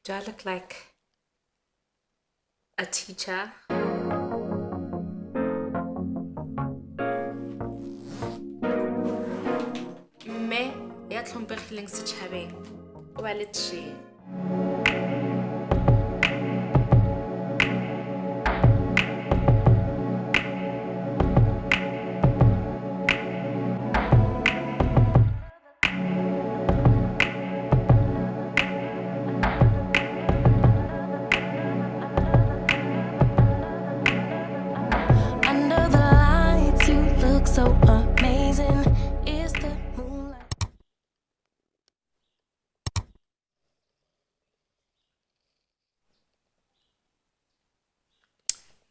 Do I look like a teacher? Me ya tlhompegileng setšhabeng o ba le tšhe. So amazing is the moonlight.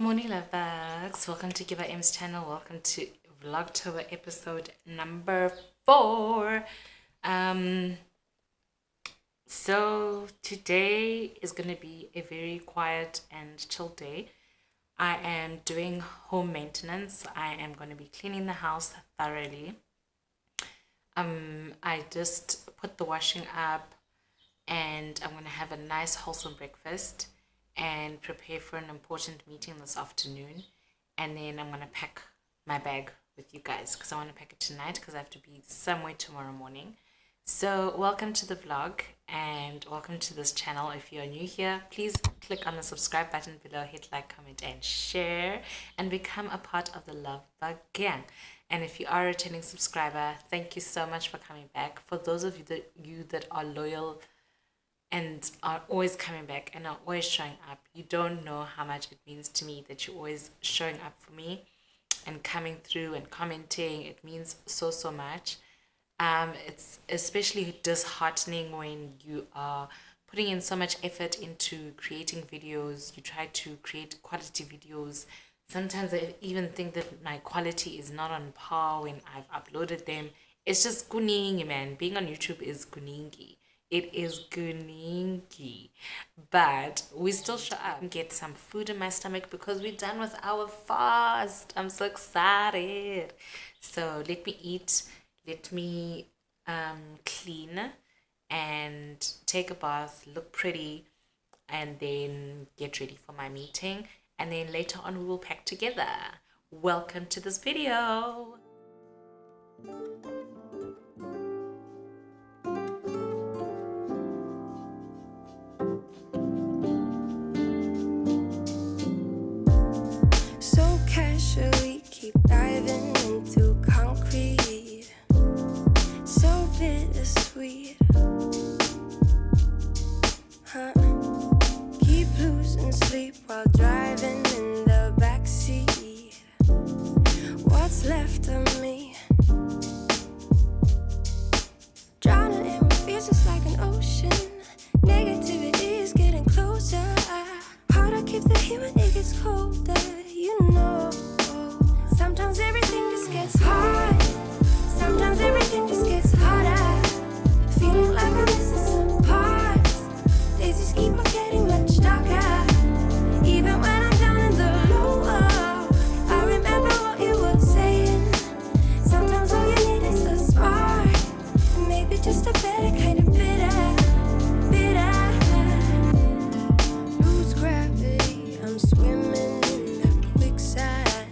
Morning lovebugs, welcome to Giver M's channel. Welcome to Vlogtober episode number 4. So today is going to be a very quiet and chill day. I am doing home maintenance. I am going to be cleaning the house thoroughly. I just put the washing up and I'm going to have a nice wholesome breakfast and prepare for an important meeting this afternoon. And then I'm going to pack my bag with you guys because I want to pack it tonight because I have to be somewhere tomorrow morning. So welcome to the vlog and welcome to this channel. If you're new here, please click on the subscribe button below, hit like, comment and share and become a part of the Love Bug gang. And if you are a returning subscriber, thank you so much for coming back. For those of you that are loyal and are always coming back and are always showing up, you don't know how much it means to me that you're always showing up for me and coming through and commenting. It means so much. It's especially disheartening when you are putting in so much effort into creating videos. You try to create quality videos. Sometimes I even think that my quality is not on par when I've uploaded them. It's just kuningi, man. Being on YouTube is kuningi. It is kuningi. But we still show up and get some food in my stomach because we're done with our fast. I'm so excited. So let me eat. Let me clean and take a bath, look pretty, and then get ready for my meeting. And then later on, we will pack together. Welcome to this video. So casually keep diving into concrete. So bittersweet, huh? Keep losing sleep while driving in the backseat. What's left of me? Drowning in what feels just like an ocean. Negativity is getting closer. Hard to keep the heat when it gets colder. You know, sometimes everything just gets hard. Sometimes everything just gets harder. Feeling like I'm missing some parts. Days just keep on getting much darker. Even when I'm down in the low, I remember what you were saying. Sometimes all you need is a spark. And maybe just a better kind of bitter. Lose gravity, I'm swimming in the quicksand.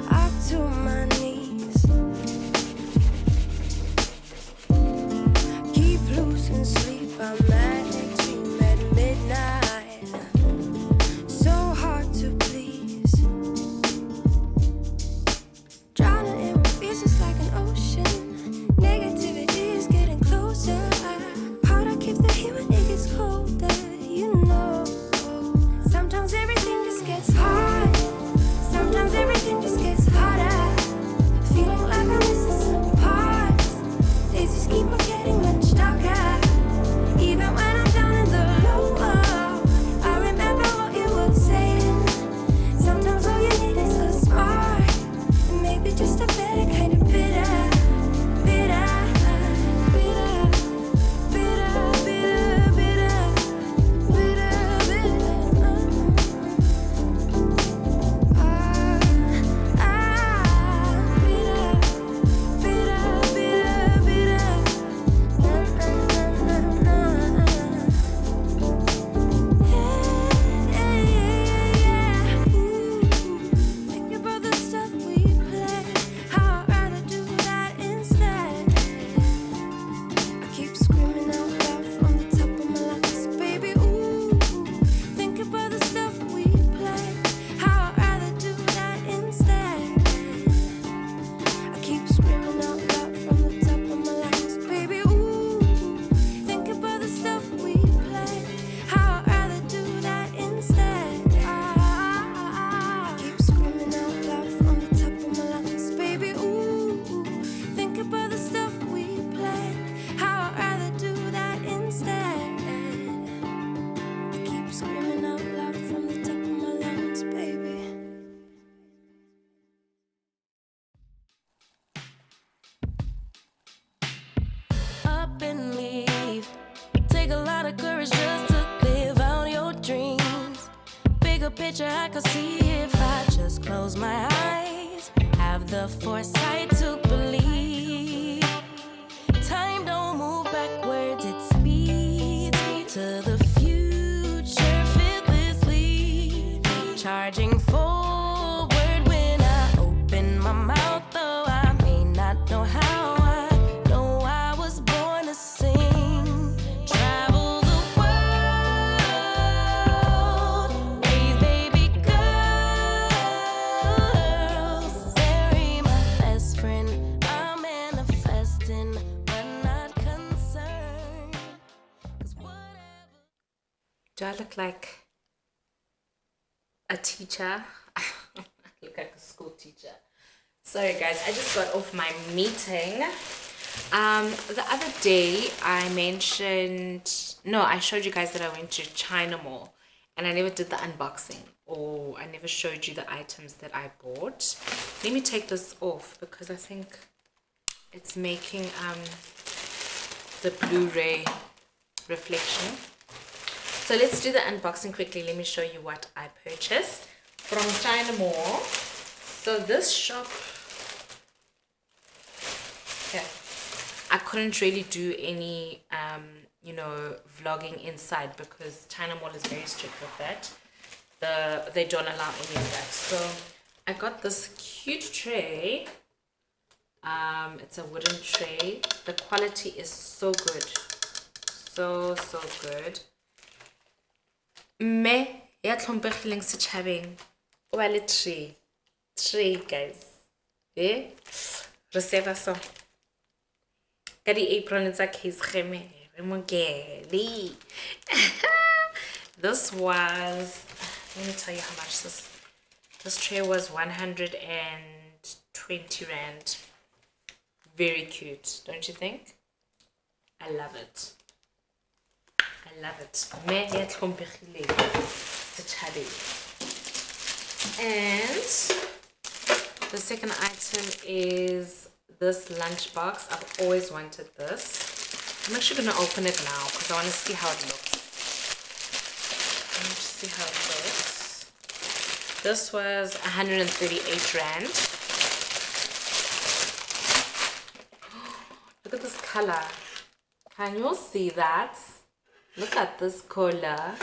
Up to my knees. Keep losing sleep, I'm magic dream at midnight. So hard to please. Drowning in what feels just like an ocean. Negativity is getting closer. Hard to keep the heat when it gets colder. You know, sometimes everything just gets hard. Sometimes everything just gets harder. Feeling like I'm missing some parts. Days just keep on getting much darker. Even when I'm down in the low, I remember what you were saying. Sometimes all you need is a spark. And maybe just a better kind of bitter. picture I could see if I just close my eyes. Have the foresight to believe. Time don't move backwards, it speeds to the future fearlessly. Charging forward when I open my mouth, though I may not know how. I know I was born to sing. Travel the world, raise baby girls. Bury my best friend. I'm manifesting, but not concerned. 'Cause whatever. Do I look like a teacher? I look like a school teacher. Sorry guys, I just got off my meeting. The other day I showed you guys that I went to China Mall and I never did the unboxing, or I never showed you the items that I bought. Let me take this off because I think it's making the Blu-ray reflection. So let's do the unboxing quickly. Let me show you what I purchased from China Mall. So this shop, yeah, I couldn't really do any vlogging inside because China Mall is very strict with that. They don't allow any of that. So I got this cute tray. It's a wooden tray. The quality is so good, so good. Me ya tlhompegileng setšhabeng o ba le tray guys, re seva so ka di-apron tsa case geme re mogele. This was, let me tell you how much this tray was. 120 rand. Very cute, don't you think? I love it. I love it. And the second item is this lunchbox. I've always wanted this. I'm actually going to open it now because I want to see how it looks. Let me just see how it looks. This was 138 rand. Look at this color. Can you see that? Look at this color.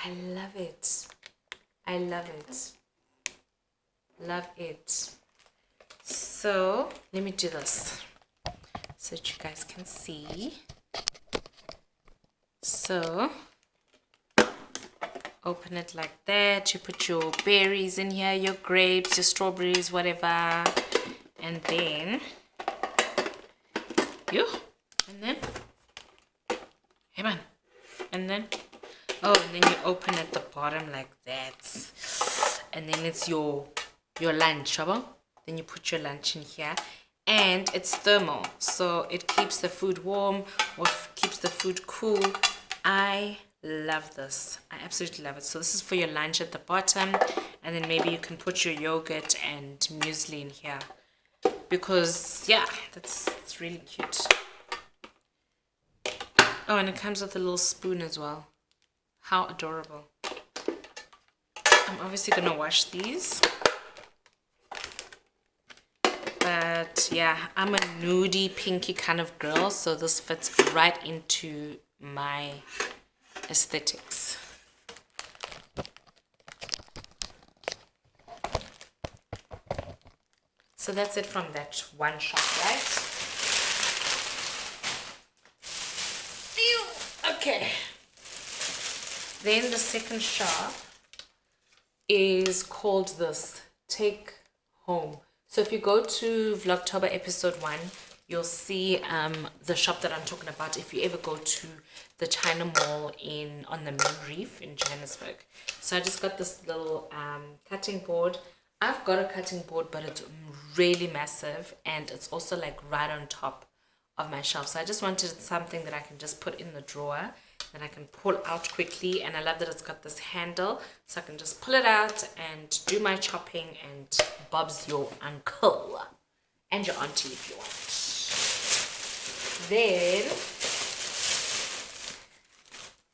I love it. I love it. Love it. So let me do this so that you guys can see. So open it like that. You put your berries in here, your grapes, your strawberries, whatever, and then and then you open at the bottom like that, and then it's your lunch. Then you put your lunch in here, and it's thermal, so it keeps the food warm or keeps the food cool. I love this. I absolutely love it. So this is for your lunch at the bottom, and then maybe you can put your yogurt and muesli in here, because yeah, it's really cute. Oh, and it comes with a little spoon as well. How adorable. I'm obviously gonna wash these, but yeah, I'm a nudie pinky kind of girl, so this fits right into my aesthetics. So that's it from that one shop, right? Okay. Then the second shop is called this Take Home. So if you go to Vlogtober episode 1, you'll see the shop that I'm talking about if you ever go to the China Mall on the main reef in Johannesburg. So I just got this little cutting board. I've got a cutting board, but it's really massive, and it's also like right on top of my shelf. So I just wanted something that I can just put in the drawer that I can pull out quickly, and I love that it's got this handle, so I can just pull it out and do my chopping, and Bob's your uncle and your auntie if you want. Then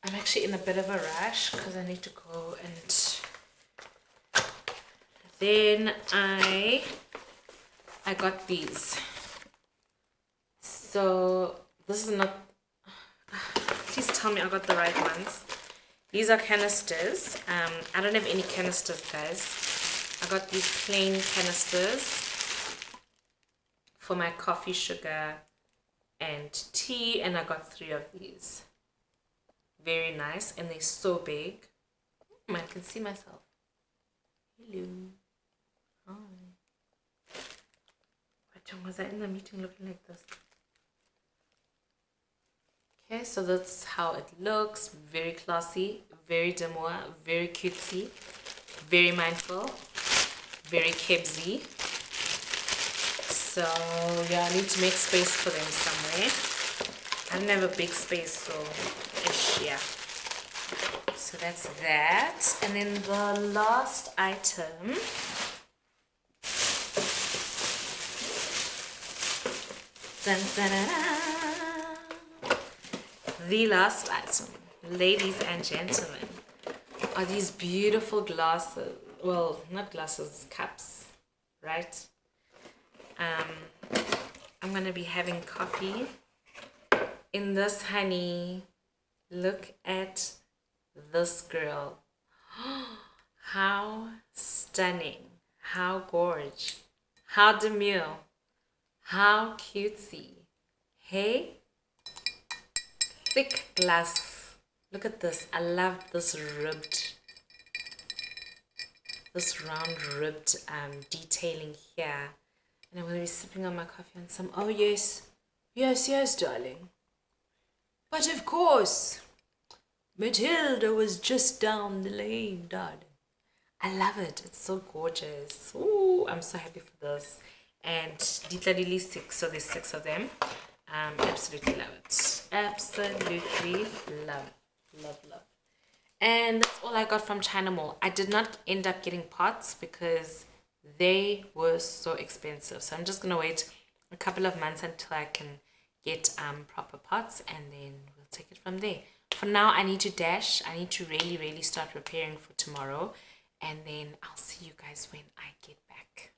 I'm actually in a bit of a rush because I need to go and Then I got these. So this is not, please tell me I got the right ones. These are canisters. I don't have any canisters, guys. I got these plain canisters for my coffee, sugar and tea, and I got 3 of these. Very nice, and they're so big. I can see myself. Hello. Hi. What was I in the meeting looking like this? Okay, so that's how it looks. Very classy, very demure, very cutesy, very mindful, very kebsy. So yeah, I need to make space for them somewhere. I don't have a big space, so ish, yeah. So that's that. And then the last item. Dun, dun, dun, dun. The last item, ladies and gentlemen, are these beautiful glasses. Well, not glasses, cups, right? I'm gonna be having coffee in this, honey. Look at this girl. How stunning, how gorge, how demure, how cutesy. Hey, thick glass. Look at this. I love this round ribbed detailing here. And I'm going to be sipping on my coffee on some, oh yes, yes, darling. But of course, Matilda was just down the lane, darling. I love it. It's so gorgeous. Ooh, I'm so happy for this. And Ditla 6, so there's 6 of them. Absolutely love it. Absolutely love. And that's all I got from China Mall. I did not end up getting pots because they were so expensive. So I'm just going to wait a couple of months until I can get proper pots, and then we'll take it from there. For now, I need to dash. I need to really start preparing for tomorrow, and then I'll see you guys when I get back.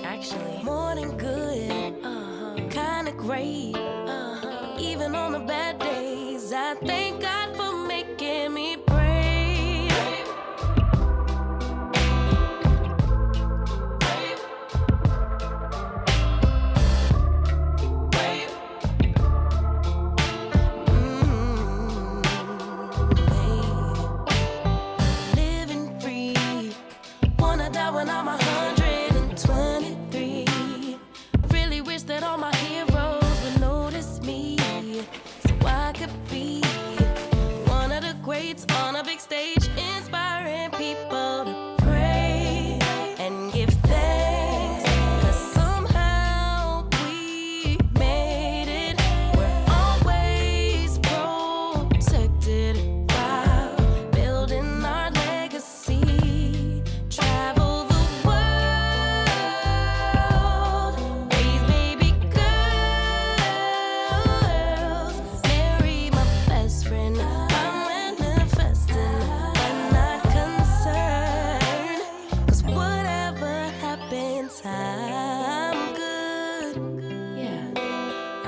Actually, more than good, kinda great, even on the bad days, I thank God for making me brave. Living free, wanna die when I'm 123. Really wish that all my heroes would notice me, so I could be one of the greats on a big stage, inspiring people to pray and give thanks, 'cause somehow we made it. We're always protected while building our legacy. Travel the world, raise baby girls, marry my best friend. I'm manifesting, but not concerned, 'cause whatever happens, I'm good. Yeah,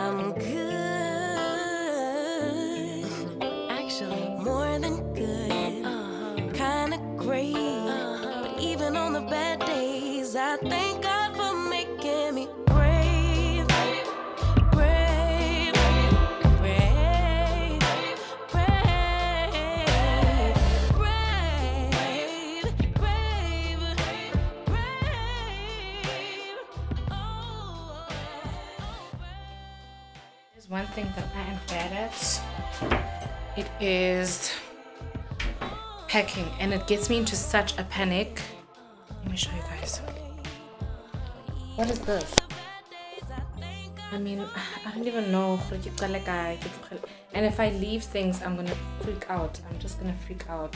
I'm good. Actually, more than good, kinda great. But even on the bad days, I thank God for making me brave. Brave, brave, brave, brave, brave, brave. Oh, There's one thing that I am bad at. It is packing, and it gets me into such a panic. Let me show you guys. What is this? bad days, I thank God I mean, I don't even know. And if I leave things, I'm gonna freak out. I'm just gonna freak out.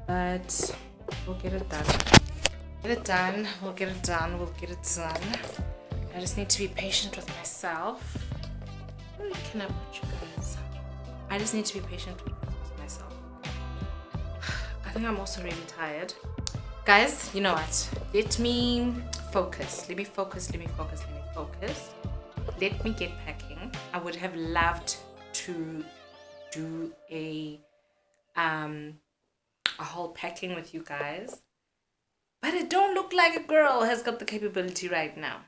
But we'll get it done. Get it done. We'll get it done. We'll get it done. I just need to be patient with myself. Where can I put you guys? I just need to be patient with myself. I think I'm also really tired. Guys, you know what? Let me focus. Let me focus. Let me focus. Let me focus. Let me get packing. I would have loved to do a whole packing with you guys, but it don't look like a girl has got the capability right now.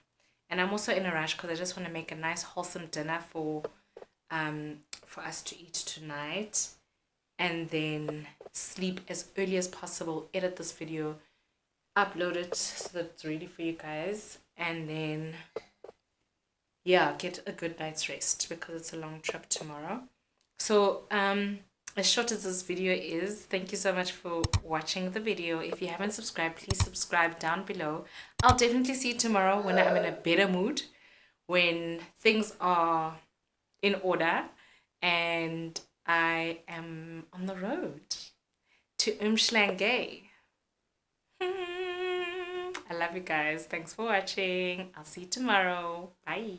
And I'm also in a rush because I just want to make a nice wholesome dinner for us to eat tonight, and then sleep as early as possible, edit this video, upload it so that it's ready for you guys, and then yeah, get a good night's rest because it's a long trip tomorrow. So as short as this video is, thank you so much for watching the video. If you haven't subscribed, please subscribe down below. I'll definitely see you tomorrow when I'm in a better mood, when things are in order and I am on the road to Umhlanga. I love you guys. Thanks for watching. I'll see you tomorrow. Bye.